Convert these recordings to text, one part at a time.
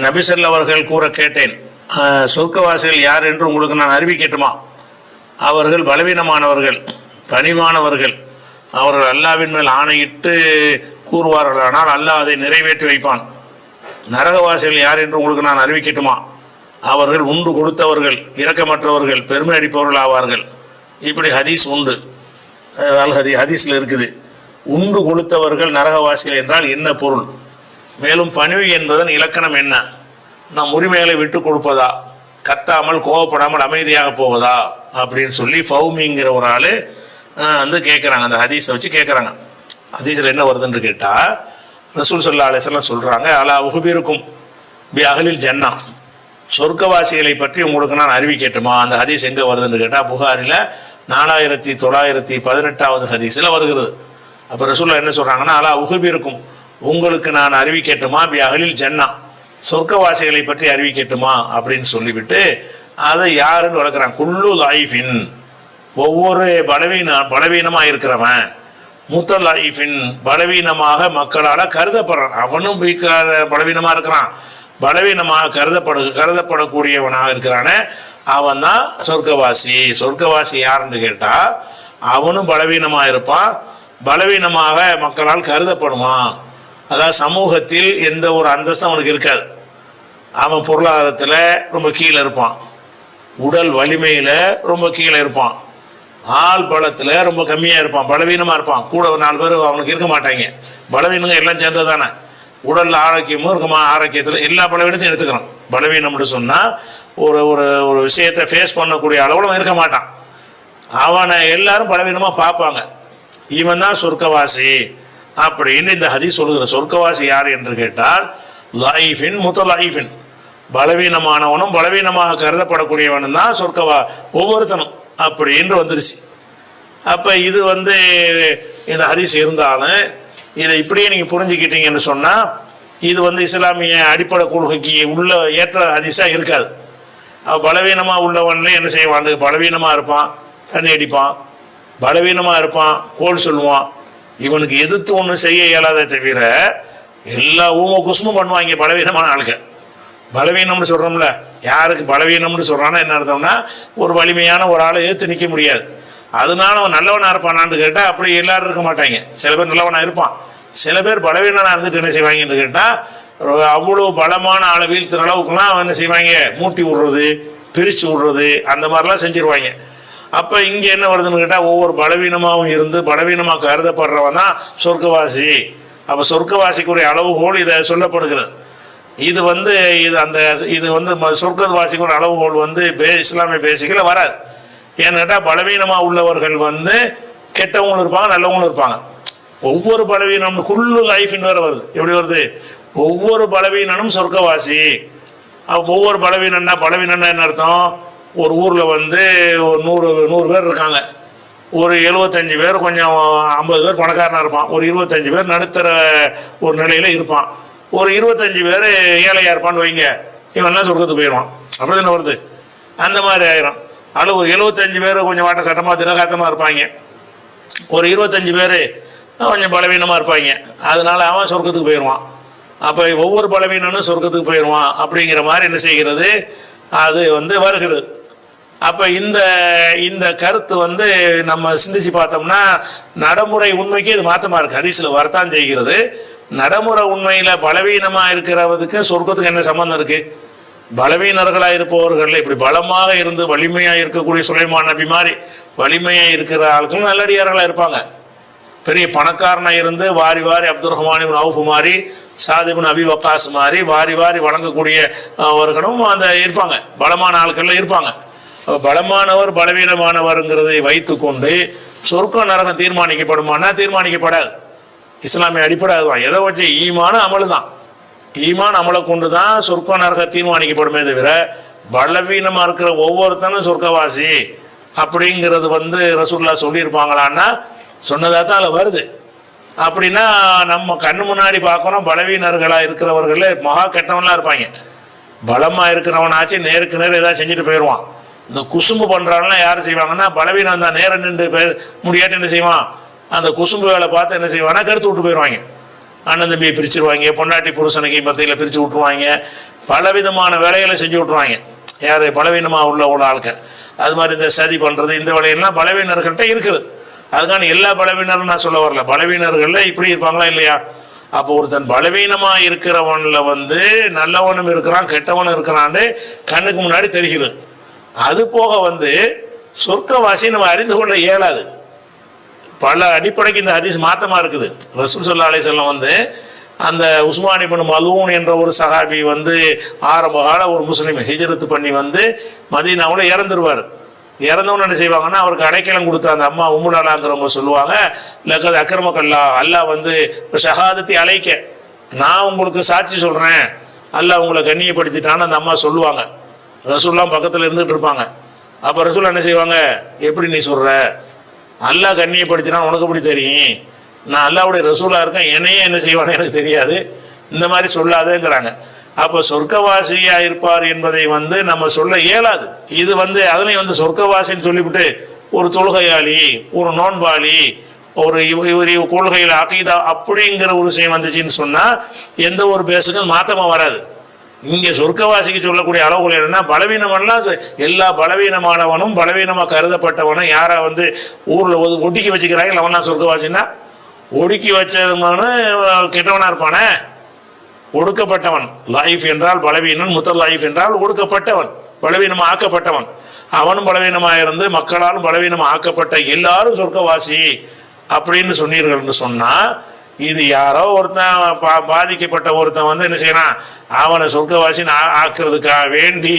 நபிசல் அவர்கள் கூற கேட்டேன், சொர்க்கவாசிகள் யார் என்று உங்களுக்கு நான் அறிவிக்கட்டுமா? அவர்கள் பலவீனமானவர்கள், பணிவானவர்கள். அவர்கள் அல்லாவின் மேல் ஆணையிட்டு கூறுவார்களானால் அல்லாஹ் அதை நிறைவேற்றி வைப்பான். நரகவாசிகள் யார் என்று உங்களுக்கு நான் அறிவிக்கட்டுமா? அவர்கள் உண்டு கொடுத்தவர்கள், இரக்கமற்றவர்கள், பெருமை அடிப்பவர்கள் ஆவார்கள். இப்படி ஹதீஸ் உண்டு, ஹதீஸில் இருக்குது. உண்டு கொடுத்தவர்கள் நரகவாசிகள் என்றால் என்ன பொருள்? மேலும் பணிவு என்பதன் இலக்கணம் என்ன? நம் உரிமைகளை விட்டு கொடுப்பதா, கத்தாமல் கோவப்படாமல் அமைதியாக போவதா அப்படின்னு சொல்லி ஃபௌமிங்கிற ஒரு ஆள் வந்து கேட்குறாங்க. அந்த ஹதீஸை வச்சு கேட்குறாங்க. ஹதீஸில் என்ன வருதுன்னு கேட்டால், ரசூல் ஸல்லல்லாஹு அலைஹி வஸல்லம் சொல்கிறாங்க, அலா உஹ்பிருக்கும் பி அஹ்லில் ஜன்னா, சொர்க்கவாசிகளை பற்றி உங்களுக்கு நான் அறிவிக்கட்டுமா? அந்த ஹதீஸ் எங்கே வருதுன்னு கேட்டால் புகாரில் 4918வது ஹதீஸில் வருகிறது. அப்போ ரசூல்லா என்ன சொல்கிறாங்கன்னா, அலா உஹ்பிருக்கும், உங்களுக்கு நான் அறிவிக்கட்டுமா பி அஹ்லில் ஜன்னா, சொர்க்கவாசிகளை பற்றி அறிவிக்கட்டுமா அப்படின்னு சொல்லிவிட்டு அதை யாருன்னு வளர்க்குறான். குல்லு லைஃபின், ஒவ்வொரு பலவீனமாக இருக்கிறவன், முத்தலாயிஃபின், பலவீனமாக மக்களால் கருதப்படுறான். அவனும் பலவீனமாக இருக்கிறான், பலவீனமாக கருதப்படக்கூடியவனாக இருக்கிறானே அவன் தான் சொர்க்கவாசி. சொர்க்கவாசி யாருன்னு கேட்டால் அவனும் பலவீனமாக இருப்பான், பலவீனமாக மக்களால் கருதப்படுவான். அதாவது சமூகத்தில் எந்த ஒரு அந்தஸ்தும் அவனுக்கு இருக்காது. அவன் பொருளாதாரத்தில் ரொம்ப கீழே இருப்பான், உடல் வலிமையில் ரொம்ப கீழே இருப்பான், ஆள் பலத்தில் ரொம்ப கம்மியாக இருப்பான், பலவீனமாக இருப்பான். கூட ஒரு 4 பேர் அவனுக்கு இருக்க மாட்டாங்க. பலவீனங்க எல்லாம் சேர்ந்தது தானே. உடல் ஆரோக்கியமும் இருக்குமா, ஆரோக்கியத்தில் எல்லா பலவீனத்தையும் எடுத்துக்கிறான். பலவீனம்னு சொன்னால் ஒரு ஒரு ஒரு விஷயத்தை ஃபேஸ் பண்ணக்கூடிய அளவில் இருக்க மாட்டான். அவனை எல்லாரும் பலவீனமாக பார்ப்பாங்க. இவன் தான் சொர்க்கவாசி அப்படின்னு இந்த ஹதீஸ் சொல்லுகிற. சொர்க்கவாசி யார் என்று கேட்டால் லைஃபின் முத்தலைஃபின், பலவீனமானவனும் பலவீனமாக கருதப்படக்கூடியவனும் தான் ஒவ்வொருத்தனும் அப்படின்னு வந்துருச்சு. அப்போ இது இந்த ஹதீஸ் இருந்தாலும் இதை இப்படியே நீங்கள் புரிஞ்சுக்கிட்டீங்கன்னு சொன்னால் இது இஸ்லாமிய அடிப்படை கொள்கைக்கு உள்ள ஏற்ற ஹதீஸாக இருக்காது. பலவீனமாக உள்ளவன்ல என்ன செய்வான்? பலவீனமாக இருப்பான், தண்ணி அடிப்பான், பலவீனமாக இருப்பான், கோல் சொல்லுவான். இவனுக்கு எதிர்த்து ஒன்றும் செய்ய இயலாத தவிர எல்லா ஊம குசுமும் பண்ணுவாங்க பலவீனமான ஆளுங்க. பலவீனம்னு சொல்கிறோம்ல, யாருக்கு பலவீனம்னு சொல்கிறான்னா என்ன அர்த்தம்னா, ஒரு வலிமையான ஒரு ஆளை எதிர்த்து நிற்க முடியாது. அதனால அவன் நல்லவனாக இருப்பானான்னு கேட்டால் அப்படி எல்லாரும் இருக்க மாட்டாங்க. சில பேர் நல்லவனாக இருப்பான், சில பேர் பலவீனனாக இருந்துட்டு என்ன செய்வாங்கன்னு கேட்டால் அவ்வளோ பலமான ஆளை வீழ்த்துற அளவுக்குலாம் அவன் என்ன செய்வாங்க, மூட்டி விடுறது, பிரித்து விடுறது, அந்த மாதிரிலாம் செஞ்சிருவாங்க. அப்போ இங்கே என்ன வருதுன்னு கேட்டால் ஒவ்வொரு பலவீனமாகவும் இருந்து பலவீனமாக கருதப்படுறவன் தான் சொர்க்கவாசி. அப்போ சொர்க்கவாசிக்குரிய அளவுகோல் இதை சொல்லப்படுகிறது. இது சொர்க்கவாசிக்கு ஒரு அளவுகோல் இஸ்லாமிய பேசிக்கல வராது. ஏன்னு கேட்டால் பலவீனமாக உள்ளவர்கள் கெட்டவங்களும் இருப்பாங்க, நல்லவங்களும் இருப்பாங்க. ஒவ்வொரு பலவீனம் குல்லு லைஃப்னு வேற வருது. எப்படி வருது? ஒவ்வொரு பலவீனனும் சொர்க்கவாசி. ஒவ்வொரு பலவீனம்னா என்ன அர்த்தம்? ஒரு ஊரில் ஒரு 100 பேர் இருக்காங்க. ஒரு 75 பேர் கொஞ்சம் 50 பேர் பணக்காரனாக இருப்பான், ஒரு 25 பேர் நடுத்தர ஒரு நிலையில் இருப்பான், ஒரு 25 பேர் ஏழையாக இருப்பான்னு வைங்க. இவன்லாம் சொர்க்கத்துக்கு போயிடுவான். அப்படி தானே வருது? அந்த மாதிரி ஆயிரும். அதில் ஒரு 75 பேர் கொஞ்சம் வாட்ட சட்டமாக திரகாத்தமாக இருப்பாங்க, ஒரு 25 பேர் கொஞ்சம் பலவீனமாக இருப்பாங்க. அதனால அவன் சொர்க்கத்துக்கு போயிடுவான். அப்போ ஒவ்வொரு பலவீனனும் சொர்க்கத்துக்கு போயிடுவான் அப்படிங்கிற மாதிரி என்ன செய்கிறது, அது வருகிறது. அப்போ இந்த கருத்து நம்ம சிந்திச்சு பார்த்தோம்னா நடைமுறை உண்மைக்கு இது மாற்றமாக இருக்குது. ஹதீஸில் வரத்தான் செய்கிறது. நடைமுறை உண்மையில் பலவீனமாக இருக்கிறவதுக்கு சொர்க்கத்துக்கு என்ன சம்பந்தம் இருக்குது? பலவீனர்களாக இருப்பவர்கள் இப்படி பலமாக இருந்து வலிமையாக இருக்கக்கூடிய சுலைமான் நபி மாதிரி வலிமையாக இருக்கிற ஆட்களும் நல்லடியார்களாக இருப்பாங்க. பெரிய பணக்காரனாக இருந்து வாரி வாரி அப்துல் ரஹ்மான் இப்னு அவுஃப் மாதிரி, சாத் இப்னு அபி வக்காஸ் மாதிரி வாரி வாரி வழங்கக்கூடியவர்களும் இருப்பாங்க, பலமான ஆட்கள்ல இருப்பாங்க. பலமானவர் பலவீனமானவர்ங்கிறதை வைத்து கொண்டு சொர்க்க நரகம் தீர்மானிக்கப்படுமானா தீர்மானிக்கப்படாது. இஸ்லாமிய அடிப்படை அதுதான். எதை வச்சு? ஈமான அமலு தான். ஈமான் அமலை கொண்டு தான் சொர்க்க நரகம் தீர்மானிக்கப்படுமே தவிர பலவீனமாக இருக்கிற ஒவ்வொருத்தனும் சொர்க்கவாசி அப்படிங்கிறது ரசூலுல்லாஹ் சொல்லியிருப்பாங்களான்னா சொன்னதாக தான் அதில் வருது. அப்படின்னா நம்ம கண்ணு முன்னாடி பார்க்குறோம் பலவீனர்களாக இருக்கிறவர்களே மகா கெட்டவன்லாம் இருப்பாங்க. பலமாக இருக்கிறவனாச்சு நேருக்கு நேரம் ஏதாவது செஞ்சுட்டு போயிடுவான். இந்த குசும்பு பண்ணுறாங்கலாம் யார் செய்வாங்கன்னா பலவீனம் தான். நேரம் நின்று முடியாட்டு என்ன செய்வான், அந்த குசும்பு வேலை பார்த்து என்ன செய்வானா கருத்து விட்டு போயிடுவாங்க. அண்ணன் தம்பியை பிரிச்சுருவாங்க, பொண்டாட்டி புருஷனுக்கு மத்தியில் பிரித்து விட்ருவாங்க, பலவிதமான வேலைகளை செஞ்சு விட்ருவாங்க. யார் பலவீனமாக உள்ள ஆளுக்க. அது மாதிரி இந்த சதி பண்ணுறது, இந்த வேலையெல்லாம் பலவீனர்கள்ட்ட இருக்குது. அதுக்கான எல்லா பலவீனரும் நான் சொல்ல வரல, பலவீனர்களில் இப்படி இருப்பாங்களா இல்லையா? அப்போ ஒருத்தன் பலவீனமாக இருக்கிறவனில் வந்து நல்லவனும் இருக்கிறான் கெட்டவனும் இருக்கிறான்னு கண்ணுக்கு முன்னாடி தெரிகிறது. அது போக வந்து சொர்க்கவாசி நம்ம அறிந்து கொள்ள இயலாது. பல அடிப்படைக்கு இந்த ஹதீஸ் மாத்தமா இருக்குது. ரசூல் ஸல்லல்லாஹு அலைஹி வஸல்லம் வந்து அந்த உஸ்மான் இப்னு மலூன் என்ற ஒரு சஹாபி வந்து ஆரம்ப கால ஒரு முஸ்லீம் ஹிஜ்ரத் பண்ணி வந்து மதீனாவில் இறந்துருவார். இறந்தவன்னு என்ன செய்வாங்கன்னா, அவருக்கு அடைக்கலம் கொடுத்த அந்த அம்மா உம்முலாலாங்கிறவங்க சொல்லுவாங்க, லக்கத் அக்ரமக்கல்லா, அல்லாஹ் வந்து ஷஹாதத்தை அழைக்க, நான் உங்களுக்கு சாட்சி சொல்றேன், அல்லாஹ் உங்களை கண்ணியப்படுத்திட்டான்னு அந்த அம்மா சொல்லுவாங்க. ரசூல்லாம் பக்கத்தில் இருந்துட்டு இருப்பாங்க. அப்போ ரசூல் என்ன செய்வாங்க, எப்படி நீ சொல்ற, அல்லாஹ் கண்ணியப்படுத்தினா உனக்கு எப்படி தெரியும், நான் அல்லாஹ்வுடைய ரசூலா இருக்கேன், என்னையே என்ன செய்வானு எனக்கு தெரியாது, இந்த மாதிரி சொல்லாதேங்கிறாங்க. அப்போ சொர்க்கவாசியா இருப்பார் என்பதை வந்து நம்ம சொல்ல இயலாது. இது வந்து அதனை வந்து சொர்க்கவாசின்னு சொல்லிவிட்டு ஒரு தொழுகையாளி, ஒரு நோன்பாளி, ஒரு இவர் கொள்கையில் அகீதா அப்படிங்கிற ஒரு விஷயம் வந்துச்சுன்னு சொன்னா எந்த ஒரு பேசுக்கும் மாத்தமா வராது. இங்க சொர்க்கவாசிக்கு சொல்லக்கூடிய அளவுகள் என்னன்னா, பலவீனமெல்லாம் எல்லா பலவீனமானவனும் பலவீனமா கருதப்பட்டவனும் யாரா வந்து ஊர்ல ஒடுக்கி வச்சுக்கிறாங்க, அவனா சொர்க்கவாசின்னா ஒடுக்கி வச்சவனு கெட்டவனா இருப்பானே, ஒடுக்கப்பட்டவன். லைஃப் என்றால் பலவீனன், முதல் லைஃப் என்றால் ஒடுக்கப்பட்டவன், பலவீனமா ஆக்கப்பட்டவன். அவனும் பலவீனமாக இருந்து மக்களாலும் பலவீனமா ஆக்கப்பட்ட எல்லாரும் சொர்க்கவாசி அப்படின்னு சொன்னீர்கள் என்று சொன்னா, இது யாரோ ஒருத்தன் பாதிக்கப்பட்ட ஒருத்தன் வந்து என்ன செய்யறான், அவனை சொர்க்கவாசின்னு ஆக்குறதுக்காக வேண்டி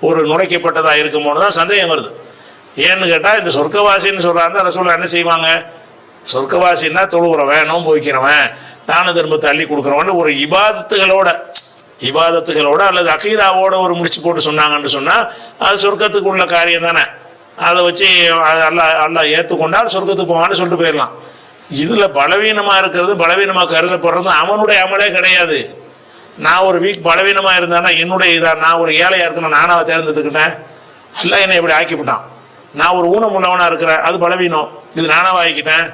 ஒரு நுழைக்கப்பட்டதா இருக்குமோன்னு தான் சந்தேகம் வருது. ஏன்னு கேட்டா, இந்த சொர்க்கவாசின்னு சொல்றாங்க ரசூல் என்ன செய்வாங்க, சொர்க்கவாசின்னா தொழுகிறவன், நோன்பு வைக்கிறவன், தான தர்மத்தை அள்ளி கொடுக்குறவன், ஒரு இபாதத்துகளோட அல்லது அகீதாவோட ஒரு முடிச்சு போட்டு சொன்னாங்கன்னு சொன்னா அது சொர்க்கத்துக்கு உள்ள காரியம் தானே. அதை வச்சு அல்லாஹ் ஏற்றுக்கொண்டால் சொர்க்கத்துக்கு போவான்னு சொல்லிட்டு போயிடலாம். இதுல பலவீனமா இருக்கிறது, பலவீனமா கருதப்படுறது அவனுடைய அமலே கிடையாது. நான் ஒரு வீக் பலவீனமா இருந்தானா என்னுடைய இதா, நான் ஒரு ஏழையா இருக்கேன், நானாவை தேர்ந்தெடுத்துக்கிட்டேன், அல்லாஹ் என்னை இப்படி ஆக்கிவிட்டான். நான் ஒரு ஊனம் உள்ளவனா இருக்கிறேன், அது பலவீனம், இது நானாவா ஆக்கிட்டேன்,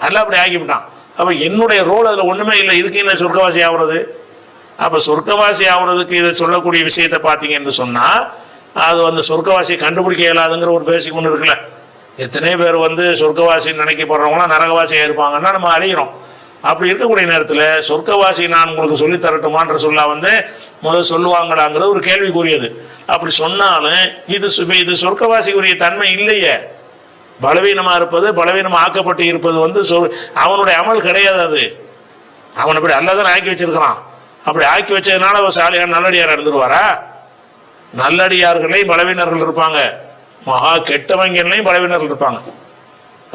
அல்லாஹ் அப்படி ஆக்கிவிட்டான். அப்ப என்னுடைய ரோல் அதுல ஒண்ணுமே இல்லை, இதுக்கு என்ன சொர்க்கவாசி ஆகுறது? அப்ப சொர்க்கவாசி ஆகுறதுக்கு இதை சொல்லக்கூடிய விஷயத்தை பார்த்தீங்கன்னு சொன்னா, அது வந்து சொர்க்கவாசியை கண்டுபிடிக்க இயலாதுங்கிற ஒரு பேசிக் ஒன்று இருக்குல்ல. எத்தனை பேர் வந்து சொர்க்கவாசின்னு நினைக்கப்படுறவங்களாம் நரகவாசியா இருப்பாங்கன்னா நம்ம அறிகிறோம். அப்படி இருக்கக்கூடிய நேரத்தில் சொர்க்கவாசி நான் உங்களுக்கு சொல்லி தரட்டுமான்ற சொல்ல வந்து முதல் சொல்லுவாங்களாங்கிறது ஒரு கேள்விக்குரியது. அப்படி சொன்னாலும் இது சொர்க்கவாசிக்குரிய தன்மை இல்லையே. பலவீனமா இருப்பது, பலவீனமா ஆக்கப்பட்டு இருப்பது வந்து அவனுடைய அமல் கிடையாது. அது அவன் அப்படி அல்லாதான் ஆக்கி வச்சிருக்கிறான். அப்படி ஆக்கி வச்சதுனால ஒரு சாலியான நல்லடியார் இருந்துருவாரா? நல்லடியார்களையும் பலவீனர்கள் இருப்பாங்க, மகா கெட்டவங்களையும் பலவீனர்கள் இருப்பாங்க,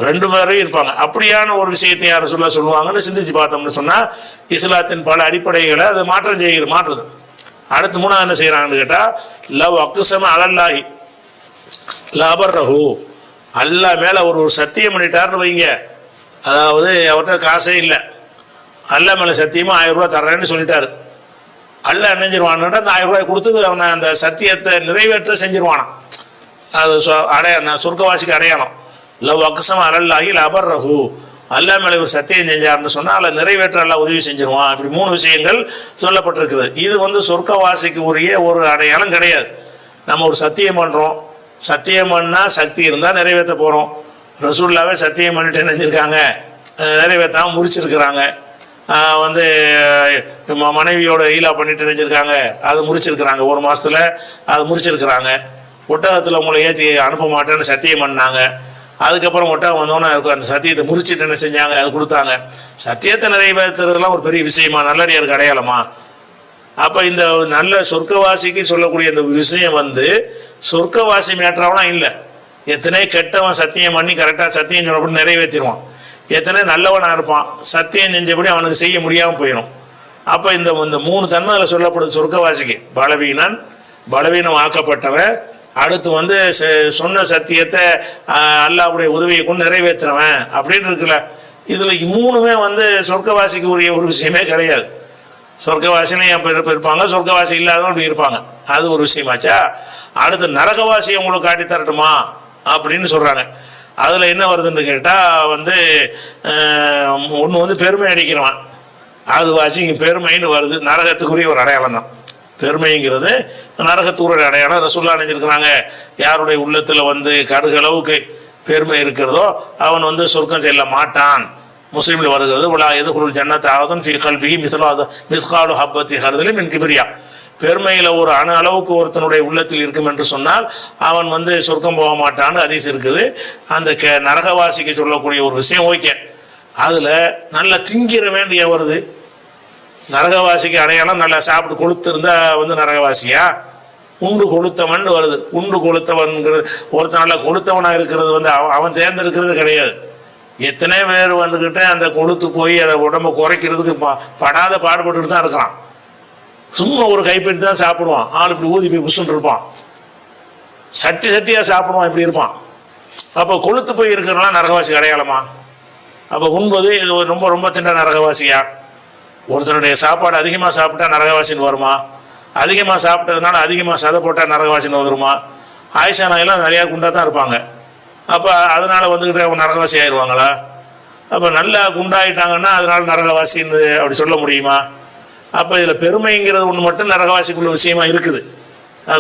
ரெண்டு பேரையும் இருப்பாங்க. அப்படியான ஒரு விஷயத்தை யார் சொல்லுவாங்கன்னு சிந்திச்சு பார்த்தோம்னு சொன்னா இஸ்லாத்தின் பல அடிப்படைகளை அது மாற்றுது. அடுத்து மூணாவது என்ன செய்யறாங்கன்னு கேட்டா, லவ் அக்குசம அலல்லாஹி லபர்ரஹு, அல்லாஹ் மேல ஒரு சத்தியம் பண்ணிட்டாருன்னு வைங்க, அதாவது அவர்கிட்ட காசே இல்லை, அல்லாஹ் மேல சத்தியமா 1000 ரூபாய் தர்றேன்னு சொல்லிட்டாரு. அல்லாஹ் நினைஞ்சிருவான்னு அந்த 1000 ரூபாய் கொடுத்து அவனை அந்த சத்தியத்தை நிறைவேற்ற செஞ்சிருவானான். அது சொர்க்கவாசிக்கு அடையாளம். லவ் அக்ஸம அலல்லாஹி லபர்ரஹு, அல்லாஹ் மேல ஒரு சத்தியம் செஞ்சாருன்னு சொன்னா அதை நிறைவேற்ற அல்லாஹ் உதவி செஞ்சிருவான். இப்படி 3 விஷயங்கள் சொல்லப்பட்டிருக்குது. இது வந்து சொர்க்கவாசிக்கு உரிய ஒரு அடையாளம் கிடையாது. நம்ம ஒரு சத்தியம் பண்றோம், சத்தியம் பண்ணா சக்தி இருந்தா நிறைவேற்ற போறோம். ரசூலுல்லாஹ்வே சத்தியம் பண்ணிட்டு நினைஞ்சிருக்காங்க, நிறைவேற்றாம முறிச்சிருக்கிறாங்க. வந்து மனைவியோட ஈலா பண்ணிட்டு நினைச்சிருக்காங்க, அதை முறிச்சிருக்கிறாங்க, 1 மாசத்துல அதை முறிச்சிருக்கிறாங்க. ஒட்டகத்துல உங்களை ஏற்றி அனுப்ப மாட்டேன்னு சத்தியம் பண்ணாங்க. அதுக்கப்புறம் ஒட்டகம் வந்தோன்னே அந்த சத்தியத்தை முறிச்சிட்டு என்ன செஞ்சாங்க, அது கொடுத்தாங்க. சத்தியத்தை நிறைவேற்றுறதுலாம் ஒரு பெரிய விஷயமா, நல்லடியாருக்கு அடையாளமா? அப்ப இந்த நல்ல சொர்க்கவாசிக்கு சொல்லக்கூடிய இந்த விஷயம் வந்து சொர்க்கவாசி மேற்றாவெல்லாம் இல்லை. எத்தனை கெட்டவன் சத்தியம் பண்ணி கரெக்டா சத்தியம் சொன்னபடி நிறைவேற்றிடுவான், எத்தனை நல்லவனா இருப்பான், சத்தியம் செஞ்சபடி அவனுக்கு செய்ய முடியாம போயிடும். அப்ப இந்த 3 தன்மையில சொல்லப்படுது சொர்க்கவாசிக்கு. பலவீனம் ஆக்கப்பட்டவன், அடுத்து வந்து சொன்ன சத்தியத்தை அல்லாஹ்வுடைய உதவியை கொண்டு நிறைவேற்றுறவன் அப்படின்னு இருக்குல்ல. இதுல 3மே வந்து சொர்க்கவாசிக்கு உரிய ஒரு விஷயமே கிடையாது. சொர்க்கவாசிலையும் இருப்பாங்க, சொர்க்கவாசி இல்லாதவங்க அப்படி இருப்பாங்க, அது ஒரு விஷயமாச்சா. அடுத்து நரகவாசியை உங்களுக்கு காட்டி தரட்டுமா அப்படின்னு சொல்றாங்க. அதுல என்ன வருதுன்னு கேட்டா வந்து ஒன்று வந்து பெருமை அடிக்கிறவன், அது வாச்சு இங்கே பெருமைன்னு வருது. நரகத்துக்குரிய ஒரு அடையாளம் தான் பெருமைங்கிறது. நரகத்துக்குரிய அடையாளம். ரசூலுல்லாஹ் அணிஞ்சிருக்கிறாங்க, யாருடைய உள்ளத்தில் வந்து கடுகளவுக்கு பெருமை இருக்கிறதோ அவன் வந்து சொர்க்கம் செல்ல மாட்டான். முஸ்லீமில் வருகிறது, உலா எதுகுல் ஜன்னத் ஆகுதும் ஃபீ கல்பிஹி மிஸ்காலு ஹப்பத்தி ஹர்தலி மின் கிப்ரியா. பெருமையில் ஒரு அணு அளவுக்கு ஒருத்தனுடைய உள்ளத்தில் இருக்கும் என்று சொன்னால் அவன் வந்து சொர்க்கம் போக மாட்டான்னு ஹதீஸ் இருக்குது. அந்த நரகவாசிக்கு சொல்லக்கூடிய ஒரு விஷயம் ஓகே. அதில் நல்ல திங்கிற வேண்டிய வருது. நரகவாசிக்கு அடையாளம் நல்லா சாப்பிட்டு கொளுத்திருந்தா வந்து நரகவாசியா? உண்டு கொளுத்தவன் வருது. உண்டு கொளுத்தவன்கிறது ஒருத்தன் நல்லா கொளுத்தவனாக இருக்கிறது வந்து அவன் தேர்ந்தெடுக்கிறது கிடையாது. எத்தனை பேர் வந்துக்கிட்டு அந்த கொளுத்து போய் அதை உடம்பை குறைக்கிறதுக்கு படாத பாடுபட்டு தான் இருக்கிறான். சும்மா ஒரு கைப்பற்றி தான் சாப்பிடுவான். ஆள் இப்படி ஊதி போய் புசுன்னு இருப்பான். சட்டியாக சாப்பிடுவான், இப்படி இருப்பான். அப்போ கொளுத்து போய் இருக்கிறனால நரகவாசி அடையாளமா? அப்போ உண்பது இது ரொம்ப ரொம்ப தின்ன நரகவாசியா? ஒருத்தனுடைய சாப்பாடு அதிகமாக சாப்பிட்டா நரகவாசின்னு வருமா? அதிகமாக சாப்பிட்டதுனால அதிகமாக சதை போட்டால் நரகவாசின்னு வந்துருமா? ஆயிஷா நாயெல்லாம் நிறையா குண்டாக தான் இருப்பாங்க. அப்போ அதனால வந்துக்கிட்டு அவங்க நரகவாசி ஆயிடுவாங்களா? அப்போ நல்லா குண்டாயிட்டாங்கன்னா அதனால நரகவாசின்னு அப்படி சொல்ல முடியுமா? அப்போ இதில் பெருமைங்கிறது ஒன்று மட்டும் நரகவாசிக்குள்ள விஷயமா இருக்குது.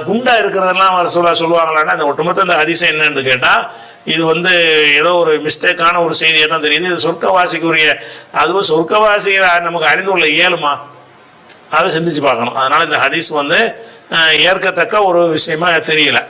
குண்டா இருக்கிறதெல்லாம் சொல்லுவாங்களான்னா அந்த ஒட்டுமொத்த இந்த ஹதீஸம் என்னன்னு கேட்டால் இது வந்து ஏதோ ஒரு மிஸ்டேக்கான ஒரு செய்தியை தான் தெரியுது. இது சொர்க்கவாசிக்குரிய, அதுவும் சொர்க்கவாசியை நமக்கு அறிந்து கொள்ள இயலுமா? அதை சிந்திச்சு பார்க்கணும். அதனால இந்த ஹதீஸ் வந்து ஏற்கத்தக்க ஒரு விஷயமா தெரியல.